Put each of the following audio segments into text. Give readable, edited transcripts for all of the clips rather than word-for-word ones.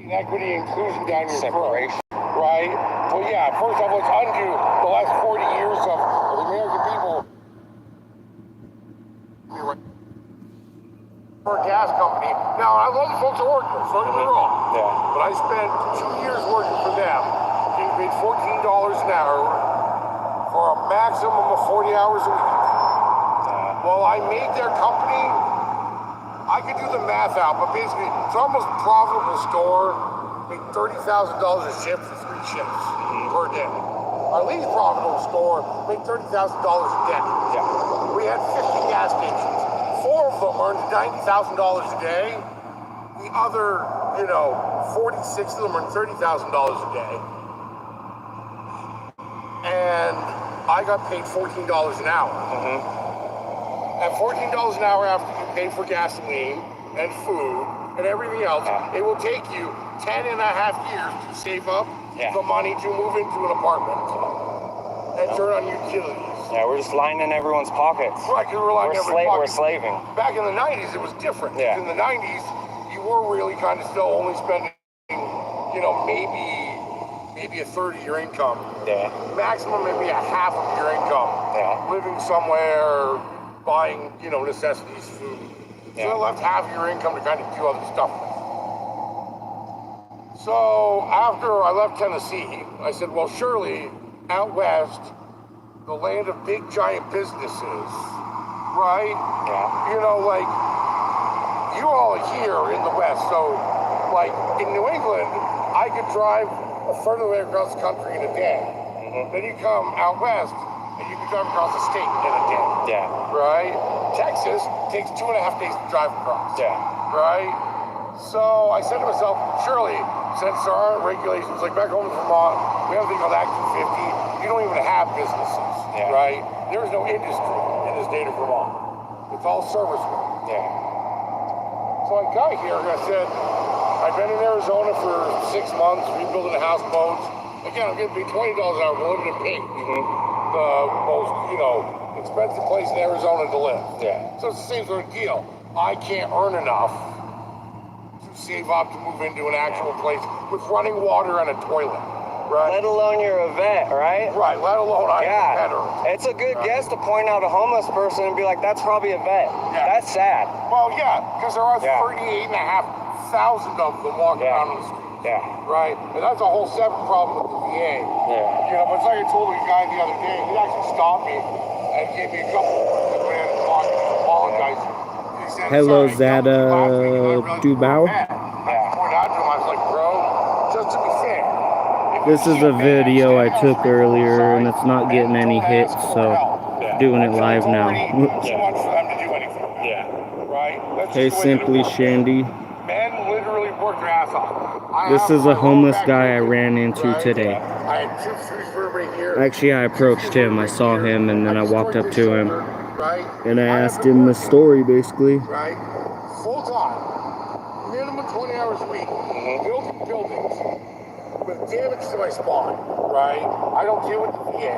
Equity inclusion down your separation, right? Well, yeah, first off, let's undo the last 40 years of the American people. For a gas company. Now, I love the folks that work there, so don't get me wrong. Yeah. But I spent 2 years working for them, getting paid $14 an hour for a maximum of 40 hours a week. Well, I made their company. I could do the math out, but basically, it's almost profitable store, make $30,000 a shift for 3 shifts per day. Our least profitable store, make $30,000 a day. Yeah. We had 50 gas stations. 4 of them earned $90,000 a day. The other, 46 of them earned $30,000 a day. And I got paid $14 an hour. At $14 an hour after you pay for gasoline and food and everything else, it will take you 10 and a half years to save up the money to move into an apartment and turn on utilities. Yeah, we're just lining everyone's pockets. Right, because we're lining everyone's pockets. We're slaving. Back in the 90s, it was different. Yeah. In the 90s, you were really kind of still only spending, maybe a third of your income. Yeah. Maximum maybe a half of your income. Yeah. Living somewhere, buying, necessities, food. So I left half of your income to kind of do other stuff with. So after I left Tennessee, I said, well, surely out west, the land of big giant businesses, right? Yeah. You all are here in the west, so in New England, I could drive a third of the way across the country in a day. Then you come out west, and you can drive across the state in a day. Yeah. Right? Texas takes 2.5 days to drive across. Yeah. Right? So I said to myself, surely, since there aren't regulations, like back home in Vermont, we have a thing called Act 250. You don't even have businesses, right? There is no industry in the state of Vermont. It's all service work. Yeah. So I got here and I said, I've been in Arizona for 6 months, rebuilding a houseboat. Again, I'm getting paid $20 an hour for living in Pink. The most, expensive place in Arizona to live. Yeah. So it's the same sort of deal. I can't earn enough to save up to move into an actual place with running water and a toilet. Right? Let alone you're a vet, right? Right, let alone I'm a veteran. It's a good guess to point out a homeless person and be like, that's probably a vet. Yeah. That's sad. Well, yeah, because there are 38,500 of them walking around on the street. Yeah. Right? And that's a whole separate problem with the VA. Yeah. But it's like I told a guy the other day, he actually stopped me and gave me a couple of grand apologize. He said, hello, Zada Dubau. I pointed out to him, I was like, bro, just to be fair. This is a video I took earlier and it's not getting any hits, so doing it live now. Hey, Simply Shandy. Men literally work their ass off. This is a homeless guy I ran into today. Actually, I approached him. I saw him and then I walked up to him and I asked him the story, basically. Right? Full time. Minimum 20 hours a week. Building buildings with damage to my spine. Right? I don't deal with the VA.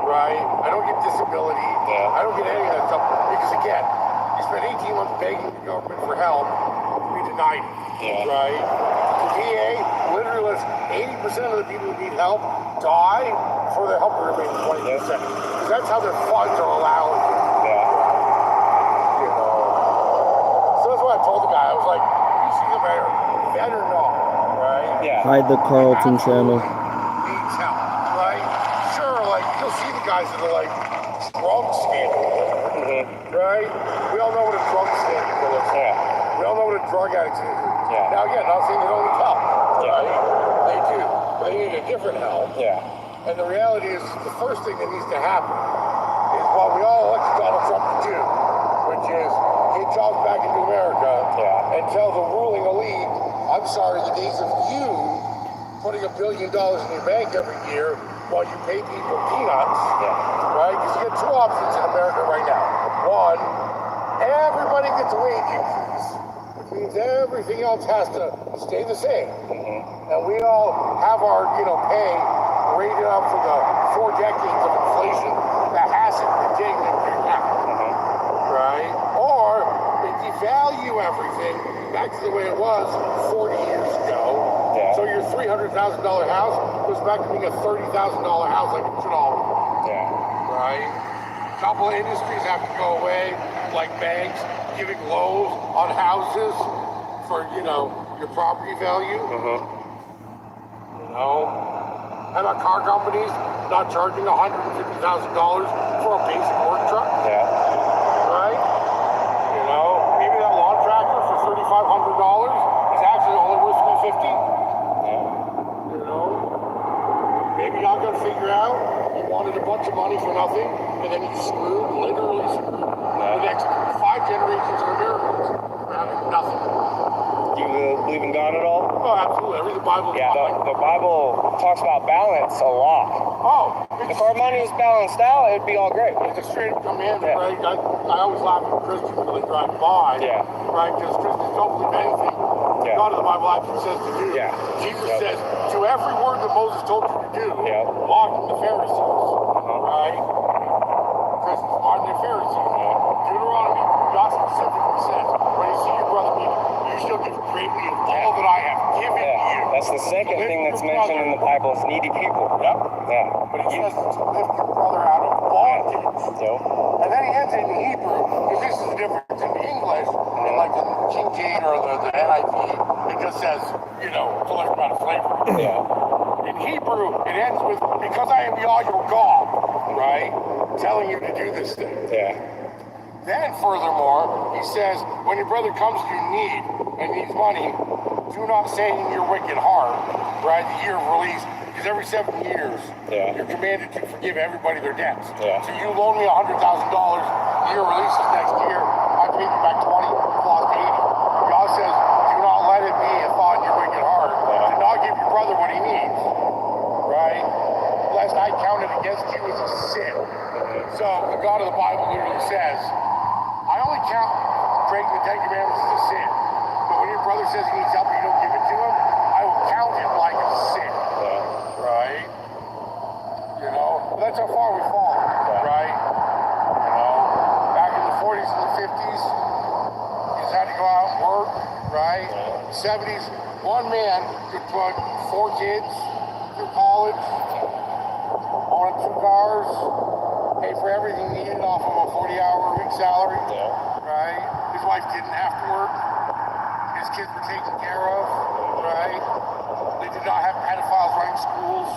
Right? I don't get disability. I don't get any of that stuff. Because again, you spend 18 months begging the government for help to be denied it. Right? The VA literally lets 80% of the people who need help die before their help will remain 20%. Because that's how their funds are allowed. So that's what I told the guy. I was like, you see the better not, right? Yeah. Hide the Carlton channel. Needs help, right? Sure, you'll see the guys that are drug scandal, right? We all know what a drug scandal is. We all know what a drug addict is. Now again, not saying they don't need help, right? They do, but they need a different help. And the reality is, the first thing that needs to happen is what we all elected Donald Trump to do, which is get jobs back into America and tell the ruling elite, I'm sorry, the days of you putting $1 billion in your bank every year while you pay people peanuts, right? Because you get 2 options in America right now. One, everybody gets a wage increase, which means everything else has to stay the same. And we all have our, pay rated up for the 4 decades of inflation that hasn't been taken into account, right? Or they devalue everything back to the way it was 40 years ago. Yeah. So your $300,000 house goes back to being a $30,000 house like it should always. Yeah. Right? A couple of industries have to go away, like banks giving loans on houses for, your property value. And our car companies not charging $150,000 for a basic work truck. Yeah. Right? Maybe that lawn tractor for $3,500 is actually only worth $350. Yeah. Maybe y'all gotta figure out you wanted a bunch of money for nothing, and then you screwed, literally screwed, the next 5 generations of Americans from having nothing. You believe in God at all? Oh, absolutely. I read the Bible. Yeah, the Bible talks about balance a lot. Oh, If our money was balanced out, it'd be all great. it's a straight up command, Yeah. right? I always laugh at Christians when they drive by, Yeah. right? Because Christians don't believe anything Yeah. God in the Bible actually says to do. Yeah. Jesus Yep. says, to every word that Moses told you to do, Yep. mocking the Pharisees, right? Christians mocking the Pharisees. Deuteronomy, God specifically says, when you see your brother needing, you shall give greatly of all that I have given Yeah. you. That's the second Lift thing that's your mentioned in brother. the Bible is needy people. Yep. Yeah. But he says to lift your brother out of bondage. So, And then he ends it in Hebrew, because this is the difference in English, and like the King James or the NIV, it just says, to lift him out of slavery. yeah. In Hebrew, it ends with, because I am Yah your God, right? Telling you to do this thing. Yeah. Then, furthermore, he says, when your brother comes to you in need and needs money, do not say in your wicked heart, right, the year of release, because every 7 years, Yeah. you're commanded to forgive everybody their debts. Yeah. So you loan me $100,000, the year of release is next year, I pay you back 20, you've lost 80. God says, do not let it be a thought in your wicked heart, to not give your brother what he needs, right? Lest I count it against you as a sin. So the God of the Bible literally says, I only count breaking the 10 Commandments as a sin. But when your brother says he needs help and you don't give it to him, I will count it like a sin. Right? That's how far we fall. Right? Back in the 40s and the 50s, you just had to go out and work. Right? 70s, one man could put 4 kids through college, own 2 cars, pay for everything needed off of a 40-hour-a-week salary. Right? His wife didn't have to work. His kids were taken care of. Right? They did not have pedophiles running schools.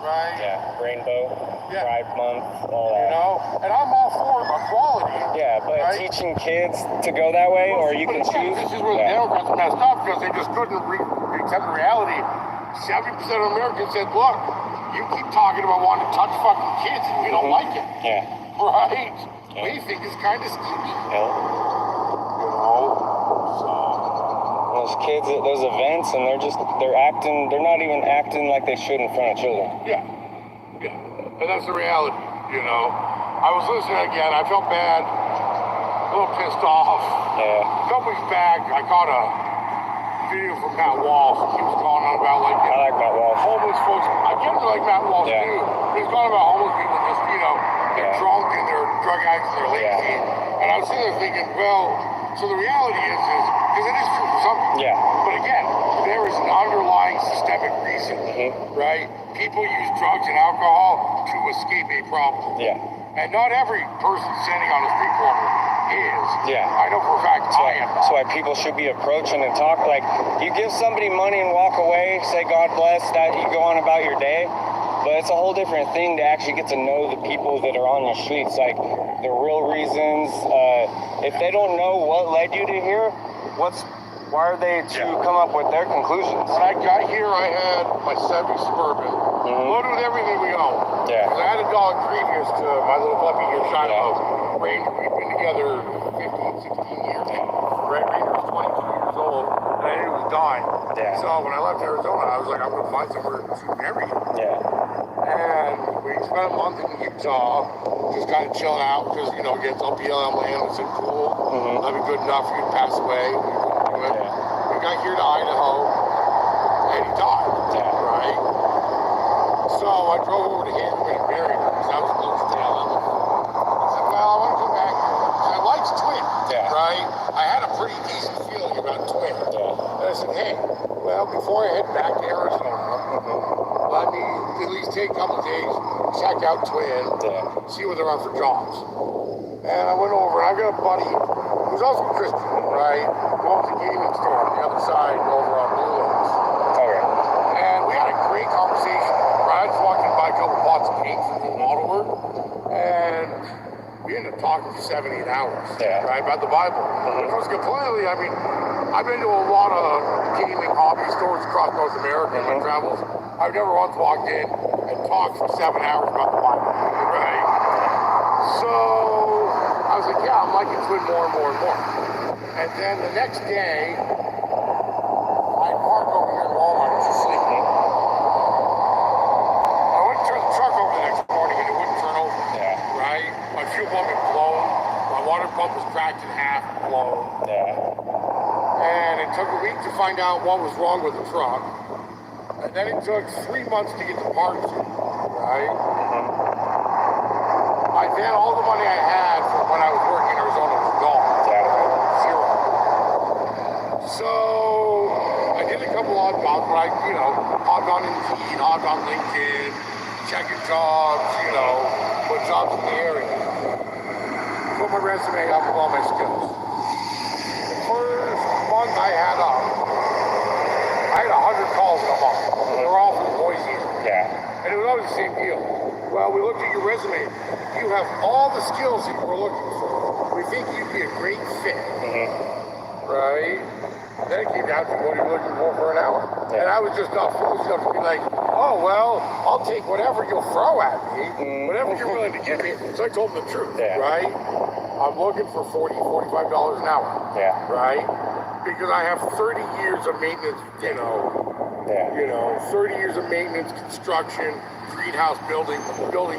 Right? Yeah. Rainbow. Yeah. Pride Month. All that. And I'm all for equality. Yeah, but right? teaching kids to go that way, or you can But again, choose. this is where the Democrats messed up, because they just couldn't accept the reality. 70% of Americans said, look, you keep talking about wanting to touch fucking kids and we don't like it. Yeah. Right? Yeah. We think it's kind of sneaky. Yeah. So. Those kids at those events, and they're not even acting like they should in front of children. Yeah. And that's the reality, I was listening again, I felt bad, a little pissed off. Yeah. A couple weeks back, I caught a video from Matt Walsh. He was going on about, I like Matt Walsh. homeless folks. I get to like Matt Walsh, Yeah. too. He's going about homeless people just, they're Yeah. drunk and they're drug addicts and they're lazy. And I was sitting there thinking, well, so the reality is because it is true for some people. Yeah. But again, there is an underlying systemic reason, right? People use drugs and alcohol to escape a problem. Yeah. And not every person standing on a street corner is. Yeah. I know for a fact I am. That's why people should be approaching and talk. Like, you give somebody money and walk away, say God bless, that you go on about your day. But it's a whole different thing to actually get to know the people that are on the streets, like the real reasons. If they don't know what led you to here, why are they to come up with their conclusions? When I got here, I had my Chevy Suburban, loaded with everything we own. Yeah. 'Cause I had a dog previous to my little puppy here, Shiloh. Ranger, we've been together 15, 16 years. Ranger was 22 years old, and I knew he was dying. Yeah. So when I left Arizona, I was like, I'm going to find somewhere to bury him. Yeah. And we spent a month in Utah, just kind of chilling out, because, he gets BLM land. We said, cool, that'd be good enough for you to pass away. We couldn't do it. We got here to Idaho, and he died, right? So I drove over to him and buried him, because I was close to LM. I said, well, I want to come back here. 'Cause I liked Twin, right? I had a pretty decent feeling about Twin. well, before I head back to Arizona, let me at least take a couple of days, check out Twin, see what they're on for jobs. And I went over, and I've got a buddy who's also a Christian, right? Who owns a gaming store on the other side over on Blue Lakes. Okay. And we had a great conversation, right? I was walking by a couple of pots of paint from the auto work, and we ended up talking for 7, 8 hours, right, about the Bible. Because completely, I mean, I've been to a lot of gaming hobby stores across North America in my travels. I've never once walked in and talked for 7 hours about the Bible, right? So I was like, yeah, I'm liking Twin more and more and more. And then the next day, I parked over here in Walmart, I was asleep. I went to turn the truck over the next morning and it wouldn't turn over, right? My fuel pump had blown, my water pump was cracked in half, blown. And it took a week to find out what was wrong with the truck. And then it took 3 months to get the parts in, right? Then all the money I had from when I was working in Arizona was gone. Zero. So I did a couple odd jobs, but I, hopped on Indeed, hopped on LinkedIn, checking jobs, put jobs in the area. Put my resume up with all my skills. The first month I had 100 calls in a month. They were all from Boise. And it was always the same deal. Well, we looked at your resume. You have all the skills that you were looking for. We think you'd be a great fit. Right? And then it came down to what you're looking for an hour. And I was just not foolish enough to be like, oh, well, I'll take whatever you'll throw at me, whatever you're willing to give me. So I told them the truth, right? I'm looking for $40, $45 an hour. Right? Because I have 30 years of maintenance, 30 years of maintenance, construction, greenhouse building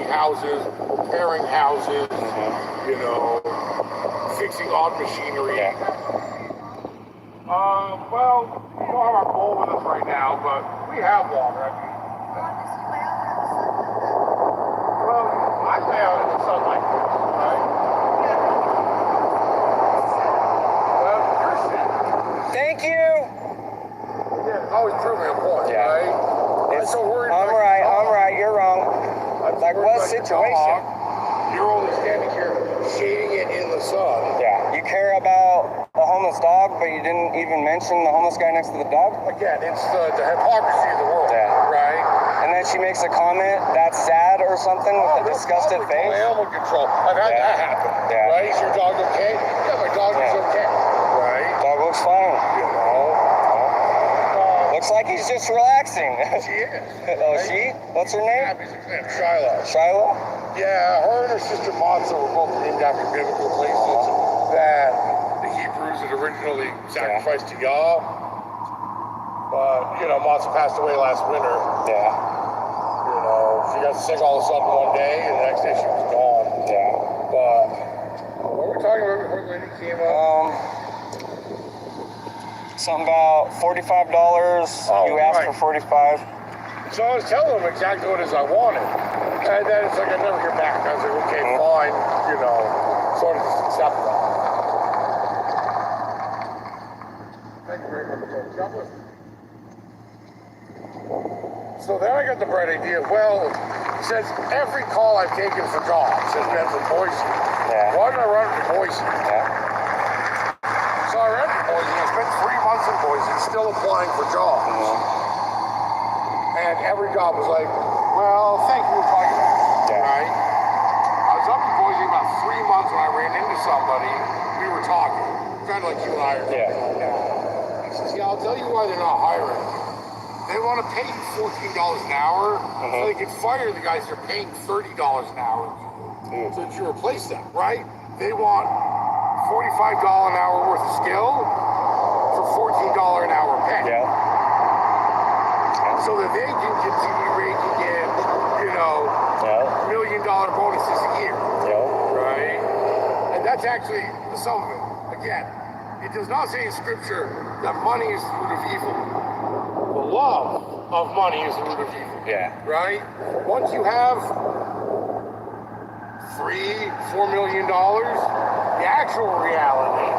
houses, repairing houses, fixing odd machinery. Well, we don't have our bowl with us right now, but we have water. Well, I lay out in the sunlight, right? Well, you're sick. Thank you. Yeah, it's always proving a point, right? I'm so worried I'm right, you're wrong. Like what situation? You're only standing here shading it in the sun. You care about a homeless dog, but you didn't even mention the homeless guy next to the dog? Again, it's the hypocrisy of the world, right? And then she makes a comment that's sad or something with a disgusted face? Animal control. I've had that happen. Right? Is your dog okay? Yeah, my dog is okay. Right? Dog looks fine. Looks like he's just relaxing. She is. Oh, she? What's her name? Abby's name, Shiloh. Shiloh? Yeah, her and her sister Matzah were both named after biblical places that the Hebrews had originally sacrificed to Yah. But, Matzah passed away last winter. She got sick all of a sudden one day, and the next day she was gone. But, what were we talking about before the lady came up? Something about $45. You asked for $45. So I was telling them exactly what it is I wanted. And then it's like I never hear back. I was like, okay, fine, sort of just accept that. Thank you very much. So then I got the bright idea, well, since every call I've taken for jobs has been from Boise, why don't I run it to Boise? So I ran to Boise, I spent 3 months in Boise, still applying for jobs. And every job was like, well, thank you for talking about it, right? I was up in Boise about 3 months when I ran into somebody, we were talking, kind of like you and I are talking now. He says, I'll tell you why they're not hiring. They want to pay you $14 an hour, so they can fire the guys that are paying $30 an hour so that you replace them, right? They want $45 an hour worth of skill for $14 an hour pay. So that they can continue raking in, $1 million bonuses a year, right? And that's actually some of it. Again, it does not say in Scripture that money is the root of evil. The love of money is the root of evil. Right? Once you have $4 million, the actual reality,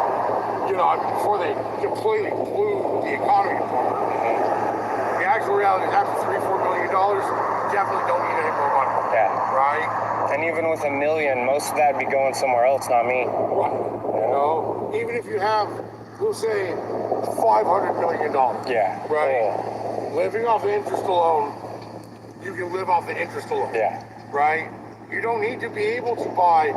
before they completely blew the economy apart, reality is after $3-4 million, you definitely don't need any more money. Yeah. Right? And even with $1 million, most of that would be going somewhere else, not me. Right. You know, even if you have, we'll say, $500 million. Yeah. Right? Oh. Living off the interest alone, you can live off the interest alone. Yeah. Right? You don't need to be able to buy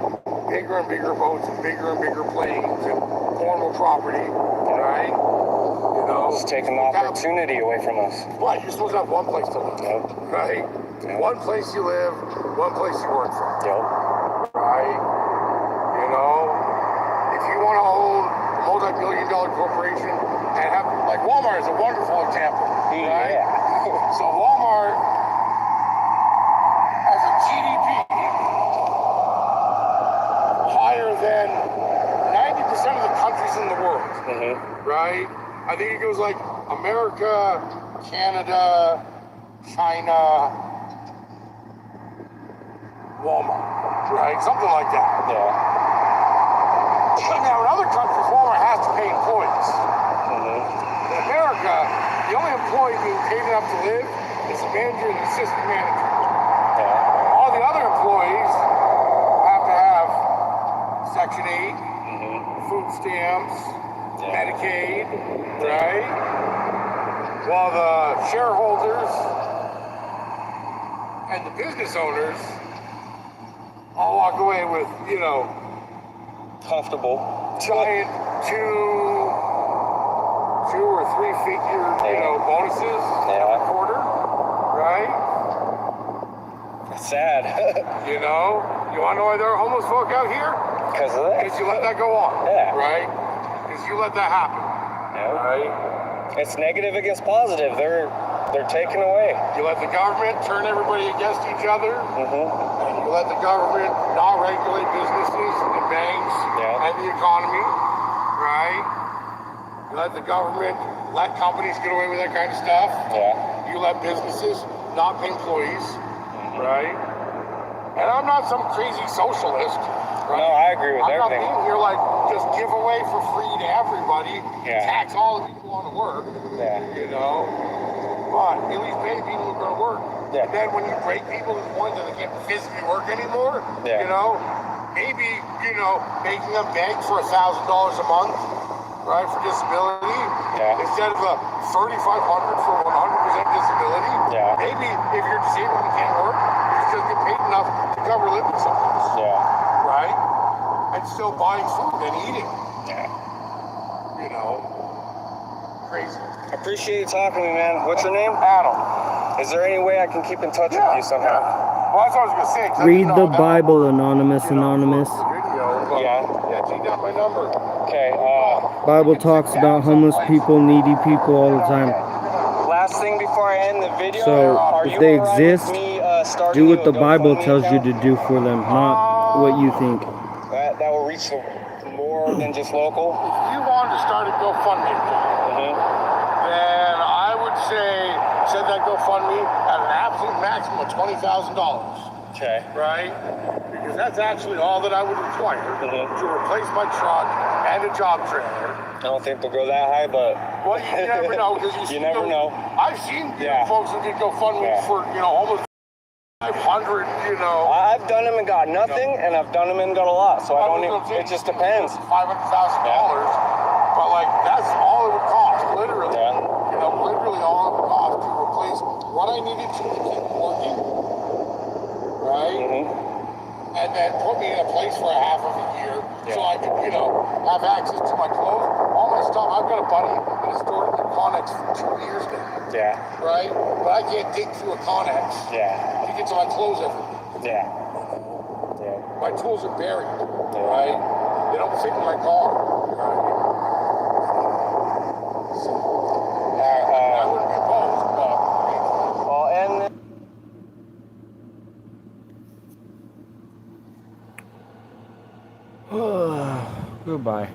bigger and bigger boats and bigger planes and more property. Right? You know, It's taking the opportunity away from us. Right, you're supposed to have one place to live. Yep. Right? Yep. One place you live, one place you work from. Yep. Right? You know, if you want to own a multi-billion-dollar corporation and have, like Walmart is a wonderful example. Right? Yeah. So Walmart has a GDP higher than 90% of the countries in the world. Mm-hmm. Right? I think it goes like America, Canada, China, Walmart, right? Something like that. Yeah. Now, in other countries, Walmart has to pay employees. Mm-hmm. In America, the only employee being paid enough to live is the manager and the assistant manager. Yeah. All the other employees have to have Section 8, food stamps, Medicaid, right? While the shareholders and the business owners all walk away with, you know, Comfortable. giant two or three figure, you know, bonuses every quarter, right? It's sad. You know, you want to know why there are homeless folk out here? Because of that. Because you let that go on, Yeah. right? Because you let that happen, Yeah. right? It's negative against positive. They're taken away. You let the government turn everybody against each other, Mm-hmm. and you let the government not regulate businesses and banks and the economy, right? You let the government let companies get away with that kind of stuff. Yeah. You let businesses not pay employees, right? And I'm not some crazy socialist, right? No, I agree with I'm everything. not being here like just give away for free to everybody, tax all the people who want to work, you know? But at least pay people who are going to work. Yeah. And then when you break people to the point that they can't physically work anymore, you know, maybe, you know, making them beg for $1,000 a month, right, for disability, instead of a $3,500 for 100% disability. Yeah. Maybe if you're disabled and can't work, you just get paid enough to cover living someplace. Yeah. Right? And still buying food and eating. Yeah. You know, crazy. I appreciate you talking to me, man. What's your name? Adam. Is there any way I can keep in touch with you somehow? Yeah. Well, that's what I was going to say. 'Cause Read I the didn't know Bible, how, Anonymous, you know, Anonymous. for the video, but yeah, take down my number. Okay. Bible talks about homeless people, needy people all the time. Last thing before I end the video. So, are if you they alright with exist, me, starting do you what a the Bible GoFundMe tells you account? to do for them, not what you think. That will reach more than just local. If you wanted to start a GoFundMe account, then I would say set that GoFundMe at an absolute maximum of $20,000. Okay. Right? Because that's actually all that I would require to replace my truck and a job trailer. I don't think they'll go that high, but Well, you never know because you never know. I've seen folks who did GoFundMe for, you know, almost 500, you know. I've done them and got nothing, and I've done them and got a lot. So I don't even. It just depends. $500,000, but like that's all it would cost, literally. Yeah. You know, literally all it would cost to replace what I needed to keep working, right? And then put me in a place for a half of a year so I could, you know, have access to my clothes. All my stuff. I've got a buddy that has stored it in Connex for 2 years now. Yeah. Right? But I can't dig through a Connex to get to my clothes every day. Yeah. My tools are buried. Right? They don't fit in my car. Right? So, I wouldn't be opposed, but Well, and. Goodbye.